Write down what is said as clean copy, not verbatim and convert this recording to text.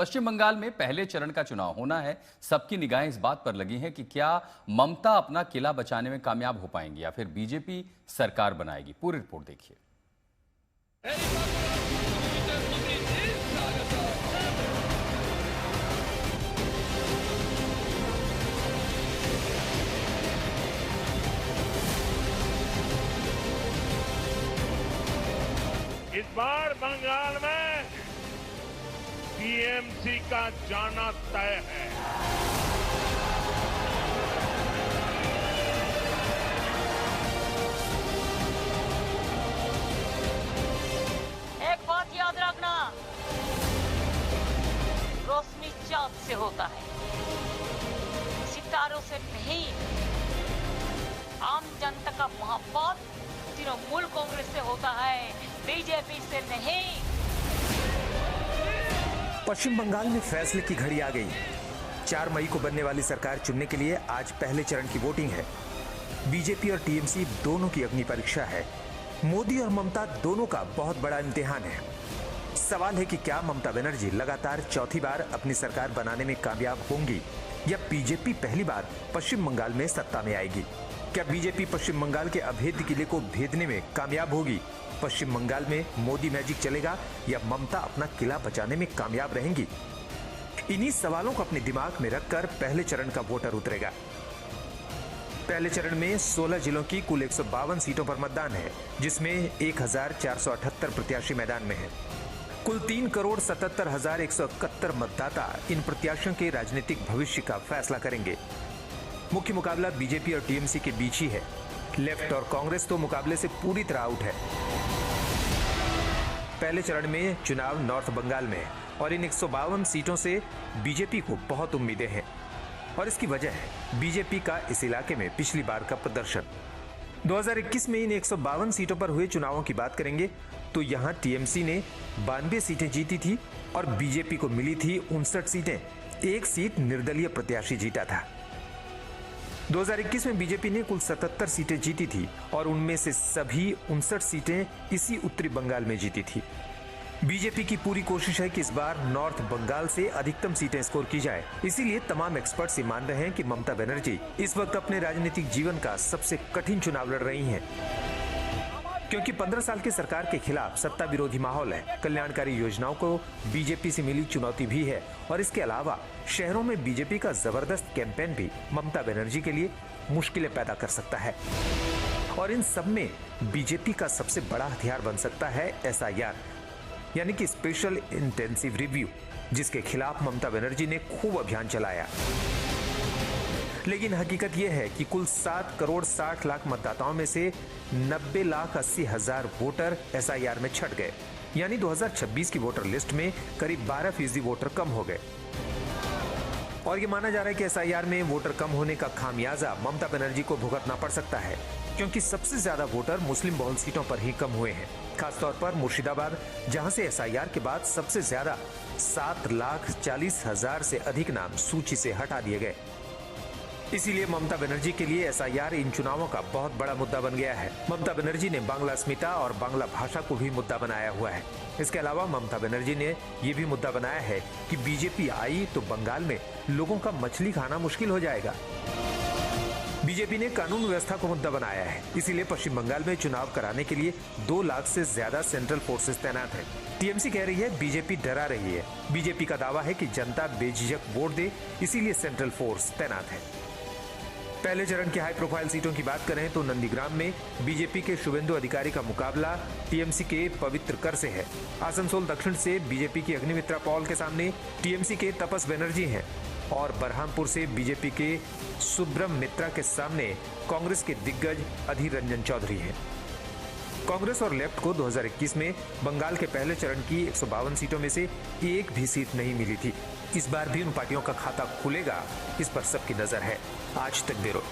पश्चिम बंगाल में पहले चरण का चुनाव होना है। सबकी निगाहें इस बात पर लगी हैं कि क्या ममता अपना किला बचाने में कामयाब हो पाएंगी या फिर बीजेपी सरकार बनाएगी। पूरी रिपोर्ट देखिए। इस बार बंगाल में टीएमसी का जाना तय है। एक बात याद रखना, रोशनी चांद से होता है, सितारों से नहीं। आम जनता का मोहब्बत तृणमूल कांग्रेस से होता है, बीजेपी से नहीं। पश्चिम बंगाल में फैसले की घड़ी आ गई। 4 मई को बनने वाली सरकार चुनने के लिए आज पहले चरण की वोटिंग है। बीजेपी और टीएमसी दोनों की अग्नि परीक्षा है। मोदी और ममता दोनों का बहुत बड़ा इम्तिहान है। सवाल है कि क्या ममता बनर्जी लगातार चौथी बार अपनी सरकार बनाने में कामयाब होंगी या बीजेपी पहली बार पश्चिम बंगाल में सत्ता में आएगी। क्या बीजेपी पश्चिम बंगाल के अभेद्य किले को भेदने में कामयाब होगी। पश्चिम बंगाल में मोदी मैजिक चलेगा या ममता अपना किला बचाने में कामयाब रहेंगी। इन्हीं सवालों को अपने दिमाग में रखकर पहले चरण का वोटर उतरेगा। पहले चरण में 16 जिलों की कुल 152 सीटों पर मतदान है, जिसमें 1478 प्रत्याशी मैदान में हैं। कुल 3,77,171 मतदाता इन प्रत्याशियों के राजनीतिक भविष्य का फैसला करेंगे। मुख्य मुकाबला बीजेपी और टीएमसी के बीच ही है। लेफ्ट और कांग्रेस तो मुकाबले से पूरी तरह आउट है। पहले चरण में चुनाव नॉर्थ बंगाल में और इन 152 सीटों से बीजेपी को बहुत उम्मीदें हैं और इसकी वजह है बीजेपी का इस इलाके में पिछली बार का प्रदर्शन। 2021 में इन 152 सीटों पर हुए चुनावों की बात करेंगे तो यहां टीएमसी ने 92 सीटें जीती थी और बीजेपी को मिली थी 59 सीटें। एक सीट निर्दलीय प्रत्याशी जीता था। 2021 में बीजेपी ने कुल 77 सीटें जीती थी और उनमें से सभी 59 सीटें इसी उत्तरी बंगाल में जीती थी। बीजेपी की पूरी कोशिश है कि इस बार नॉर्थ बंगाल से अधिकतम सीटें स्कोर की जाए। इसीलिए तमाम एक्सपर्ट्स ये मान रहे हैं कि ममता बनर्जी इस वक्त अपने राजनीतिक जीवन का सबसे कठिन चुनाव लड़ रही हैं, क्योंकि 15 साल की सरकार के खिलाफ सत्ता विरोधी माहौल है। कल्याणकारी योजनाओं को बीजेपी से मिली चुनौती भी है और इसके अलावा शहरों में बीजेपी का जबरदस्त कैंपेन भी ममता बनर्जी के लिए मुश्किलें पैदा कर सकता है। और इन सब में बीजेपी का सबसे बड़ा हथियार बन सकता है SIR, यानी कि स्पेशल इंटेंसिव रिव्यू, जिसके खिलाफ ममता बनर्जी ने खूब अभियान चलाया। लेकिन हकीकत यह है कि कुल 7 करोड़ 60 लाख मतदाताओं में से 90,80,000 वोटर SIR में छट गए, यानी 2026 की वोटर लिस्ट में करीब 12% वोटर कम हो गए। और ये माना जा रहा है कि SIR में वोटर कम होने का खामियाजा ममता बनर्जी को भुगतना पड़ सकता है, क्योंकि सबसे ज्यादा वोटर मुस्लिम बहुल सीटों पर ही कम हुए हैं। खासतौर पर मुर्शिदाबाद, जहां से SIR के बाद सबसे ज्यादा 7,40,000 से अधिक नाम सूची से हटा दिए गए। इसीलिए ममता बनर्जी के लिए SIR इन चुनावों का बहुत बड़ा मुद्दा बन गया है। ममता बनर्जी ने बांग्ला अस्मिता और बांग्ला भाषा को भी मुद्दा बनाया हुआ है। इसके अलावा ममता बनर्जी ने यह भी मुद्दा बनाया है कि बीजेपी आई तो बंगाल में लोगों का मछली खाना मुश्किल हो जाएगा। बीजेपी ने कानून व्यवस्था को मुद्दा बनाया है। इसीलिए पश्चिम बंगाल में चुनाव कराने के लिए 2 लाख से ज्यादा सेंट्रल फोर्सेस तैनात है। टीएमसी कह रही है बीजेपी डरा रही है। बीजेपी का दावा है कि जनता बेझिझक वोट दे, इसीलिए सेंट्रल फोर्स तैनात है। पहले चरण की हाई प्रोफाइल सीटों की बात करें तो नंदीग्राम में बीजेपी के शुभेंदु अधिकारी का मुकाबला टीएमसी के पवित्र कर से है। आसनसोल दक्षिण से बीजेपी की अग्निमित्रा पॉल के सामने टीएमसी के तपस बनर्जी हैं और बरहामपुर से बीजेपी के सुब्रम मित्रा के सामने कांग्रेस के दिग्गज अधीर रंजन चौधरी हैं। कांग्रेस और लेफ्ट को 2021 में बंगाल के पहले चरण की 152 सीटों में से एक भी सीट नहीं मिली थी। इस बार भी उन पार्टियों का खाता खुलेगा, इस पर सबकी नजर है। आज तक ब्यूरो।